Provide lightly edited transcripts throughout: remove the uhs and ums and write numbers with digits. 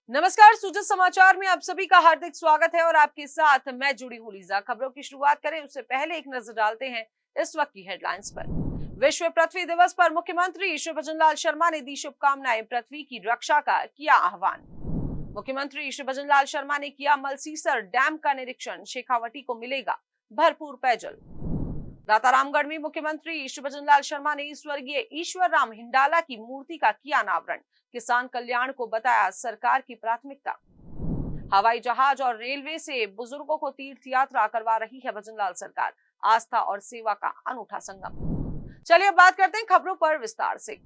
नमस्कार, सूचना समाचार में आप सभी का हार्दिक स्वागत है और आपके साथ मैं जुड़ी हूं लीजा। खबरों की शुरुआत करें उससे पहले एक नजर डालते हैं इस वक्त की हेडलाइंस पर। विश्व पृथ्वी दिवस पर मुख्यमंत्री श्री भजन लाल शर्मा ने दी शुभकामनाएं, पृथ्वी की रक्षा का किया आह्वान। मुख्यमंत्री श्री भजन लाल शर्मा ने किया मलसीसर डैम का निरीक्षण, शेखावटी को मिलेगा भरपूर पेयजल। दाता रामगढ़ में मुख्यमंत्री श्री भजन लाल शर्मा ने स्वर्गीय ईश्वर राम हिंडाला की मूर्ति का किया अनावरण, किसान कल्याण को बताया सरकार की प्राथमिकता। हवाई जहाज और रेलवे से बुजुर्गों को तीर्थ यात्रा करवा रही है भजन लाल सरकार, आस्था और सेवा का अनूठा संगम। चलिए अब बात करते हैं खबरों पर विस्तार से।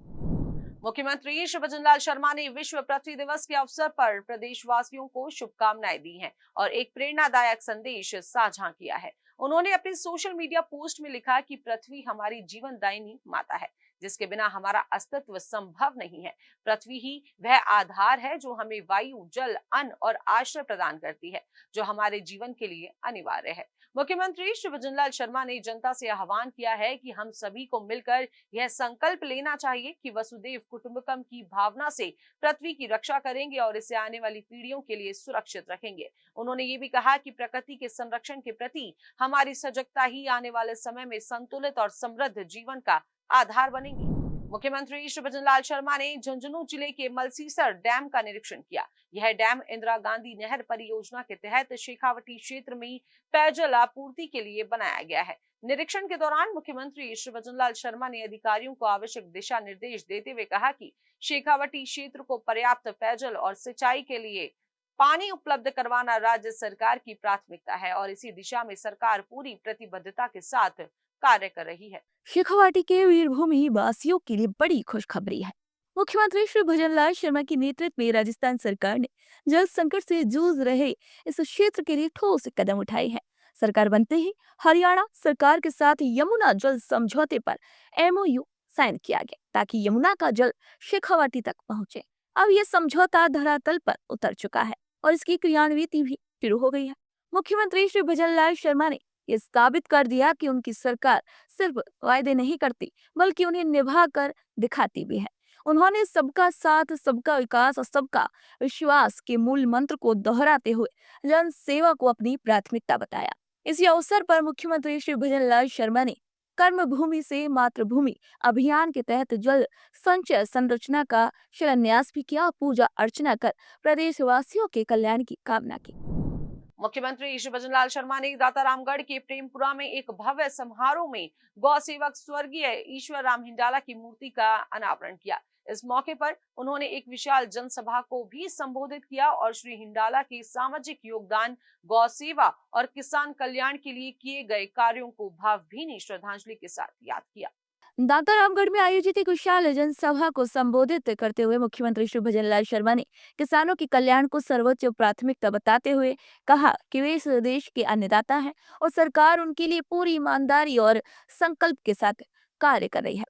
मुख्यमंत्री श्री भजन लाल शर्मा ने विश्व पृथ्वी दिवस के अवसर पर प्रदेशवासियों को शुभकामनाएं दी हैं और एक प्रेरणादायक संदेश साझा किया है। उन्होंने अपनी सोशल मीडिया पोस्ट में लिखा कि पृथ्वी हमारी जीवनदायिनी माता है, जिसके बिना हमारा अस्तित्व संभव नहीं है। पृथ्वी ही वह आधार है जो हमें वायु, जल, अन्न और आश्रय प्रदान करती है, जो हमारे जीवन के लिए अनिवार्य है। मुख्यमंत्री श्री भजन लाल शर्मा ने जनता से आह्वान किया है कि हम सभी को मिलकर यह संकल्प लेना चाहिए कि वसुदेव कुटुंबकम की भावना से पृथ्वी की रक्षा करेंगे और इसे आने वाली पीढ़ियों के लिए सुरक्षित रखेंगे। उन्होंने ये भी कहा कि प्रकृति के संरक्षण के प्रति हमारी सजगता ही आने वाले समय में संतुलित और समृद्ध जीवन का आधार बनेगी। मुख्यमंत्री श्री भजन लाल शर्मा ने झुंझुनू जिले के मलसीसर डैम का निरीक्षण किया। यह डैम इंदिरा गांधी नहर परियोजना के तहत शेखावटी क्षेत्र में पेयजल आपूर्ति के लिए बनाया गया है। निरीक्षण के दौरान मुख्यमंत्री श्री भजन लाल शर्मा ने अधिकारियों को आवश्यक दिशा निर्देश देते हुए कहा कि शेखावटी क्षेत्र को पर्याप्त पेयजल और सिंचाई के लिए पानी उपलब्ध करवाना राज्य सरकार की प्राथमिकता है और इसी दिशा में सरकार पूरी प्रतिबद्धता के साथ कार्य कर रही है। शेखावाटी के वीरभूमि वासियों के लिए बड़ी खुशखबरी है। मुख्यमंत्री श्री भजन लाल शर्मा के नेतृत्व में राजस्थान सरकार ने जल संकट से जूझ रहे इस क्षेत्र के लिए ठोस कदम उठाए हैं। सरकार बनते ही हरियाणा सरकार के साथ यमुना जल समझौते पर एमओयू साइन किया गया ताकि यमुना का जल शेखावाटी तक पहुंचे। अब यह समझौता धरातल पर उतर चुका है और इसकी क्रियान्विति भी शुरू हो गई है। मुख्यमंत्री श्री भजन लाल शर्मा ने ये साबित कर दिया कि उनकी सरकार सिर्फ वायदे नहीं करती बल्कि उन्हें निभा कर दिखाती भी है। उन्होंने सबका साथ, सबका विकास और सबका विश्वास के मूल मंत्र को दोहराते हुए जन सेवा को अपनी प्राथमिकता बताया। इसी अवसर पर मुख्यमंत्री श्री भजन लाल शर्मा ने कर्म भूमि से मातृभूमि अभियान के तहत जल संचय संरचना का शिलान्यास भी किया, पूजा अर्चना कर प्रदेशवासियों के कल्याण की कामना की। मुख्यमंत्री श्री भजन लाल शर्मा ने दाता रामगढ़ के प्रेमपुरा में एक भव्य समारोह में गौ सेवक स्वर्गीय ईश्वर राम हिंडाला की मूर्ति का अनावरण किया। इस मौके पर उन्होंने एक विशाल जनसभा को भी संबोधित किया और श्री हिंडाला के सामाजिक योगदान, गौ सेवा और किसान कल्याण के लिए किए गए कार्यों को भावभीनी श्रद्धांजलि के साथ याद किया। दाता रामगढ़ में आयोजित एक विशाल जनसभा को संबोधित करते हुए मुख्यमंत्री श्री भजन लाल शर्मा ने किसानों के कल्याण को सर्वोच्च प्राथमिकता बताते हुए कहा कि वे इस देश के अन्नदाता हैं और सरकार उनके लिए पूरी ईमानदारी और संकल्प के साथ कार्य कर रही है।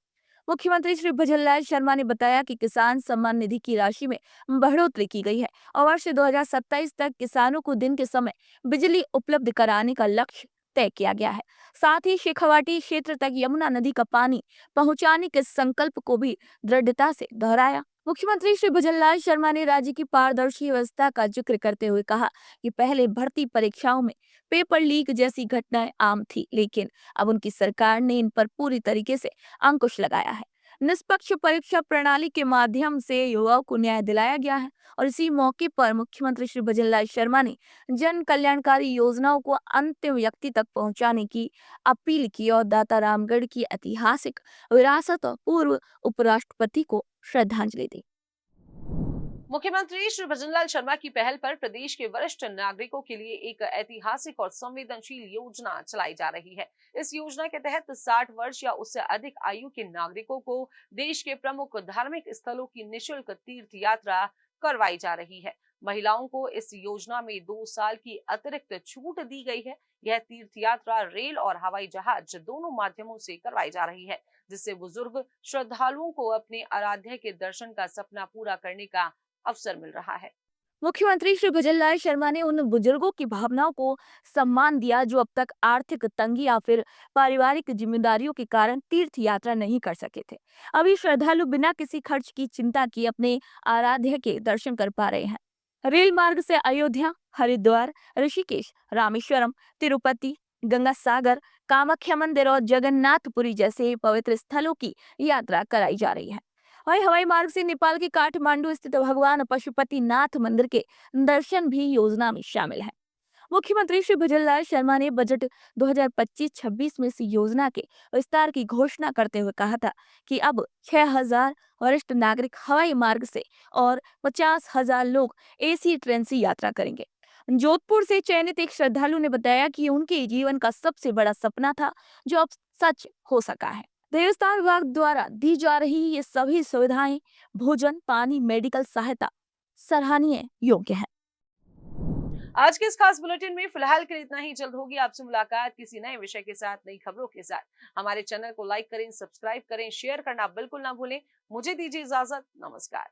मुख्यमंत्री श्री भजन लाल शर्मा ने बताया कि किसान सम्मान निधि की राशि में बढ़ोतरी की गई है और वर्ष 2027 तक किसानों को दिन के समय बिजली उपलब्ध कराने का लक्ष्य तय किया गया है। साथ ही शेखावाटी क्षेत्र तक यमुना नदी का पानी पहुंचाने के संकल्प को भी दृढ़ता से दोहराया। मुख्यमंत्री श्री भजन लाल शर्मा ने राज्य की पारदर्शी व्यवस्था का जिक्र करते हुए कहा कि पहले भर्ती परीक्षाओं में पेपर लीक जैसी घटनाएं आम थी, लेकिन अब उनकी सरकार ने इन पर पूरी तरीके से अंकुश लगाया है। निष्पक्ष परीक्षा प्रणाली के माध्यम से युवाओं को न्याय दिलाया गया है और इसी मौके पर मुख्यमंत्री श्री भजन लाल शर्मा ने जन कल्याणकारी योजनाओं को अंतिम व्यक्ति तक पहुंचाने की अपील की और दाता रामगढ़ की ऐतिहासिक विरासत और पूर्व उपराष्ट्रपति को श्रद्धांजलि दी। मुख्यमंत्री श्री भजन लाल शर्मा की पहल पर प्रदेश के वरिष्ठ नागरिकों के लिए एक ऐतिहासिक और संवेदनशील योजना चलाई जा रही है। इस योजना के तहत 60 वर्ष या उससे अधिक आयु के नागरिकों को देश के प्रमुख धार्मिक स्थलों की निःशुल्क तीर्थ यात्रा करवाई जा रही है। महिलाओं को इस योजना में 2 साल की अतिरिक्त छूट दी गई है। यह तीर्थ यात्रा रेल और हवाई जहाज दोनों माध्यमों से करवाई जा रही है, जिससे बुजुर्ग श्रद्धालुओं को अपने आराध्य के दर्शन का सपना पूरा करने का अवसर मिल रहा है। मुख्यमंत्री श्री भजन लाल शर्मा ने उन बुजुर्गों की भावनाओं को सम्मान दिया जो अब तक आर्थिक तंगी या फिर पारिवारिक जिम्मेदारियों के कारण तीर्थ यात्रा नहीं कर सके थे। अभी श्रद्धालु बिना किसी खर्च की चिंता किए अपने आराध्य के दर्शन कर पा रहे हैं। रेल मार्ग से अयोध्या, हरिद्वार, ऋषिकेश, रामेश्वरम, तिरुपति, गंगा सागर, कामाख्या मंदिर और जगन्नाथपुरी जैसे पवित्र स्थलों की यात्रा कराई जा रही है। वहीं हवाई मार्ग से नेपाल के काठमांडू स्थित भगवान पशुपतिनाथ मंदिर के दर्शन भी योजना में शामिल है। मुख्यमंत्री श्री भजनलाल शर्मा ने बजट 2025-26 में इस योजना के विस्तार की घोषणा करते हुए कहा था कि अब 6,000 वरिष्ठ नागरिक हवाई मार्ग से और 50,000 लोग एसी ट्रेन से यात्रा करेंगे। जोधपुर से चयनित एक श्रद्धालु ने बताया कि उनके जीवन का सबसे बड़ा सपना था, जो अब सच हो सका है। देवस्थान विभाग द्वारा दी जा रही ये सभी सुविधाएं, भोजन, पानी, मेडिकल सहायता सराहनीय योग्य है। आज के इस खास बुलेटिन में फिलहाल के लिए इतना ही। जल्द होगी आपसे मुलाकात किसी नए विषय के साथ, नई खबरों के साथ। हमारे चैनल को लाइक करें, सब्सक्राइब करें, शेयर करना बिल्कुल ना भूलें। मुझे दीजिए इजाजत। नमस्कार।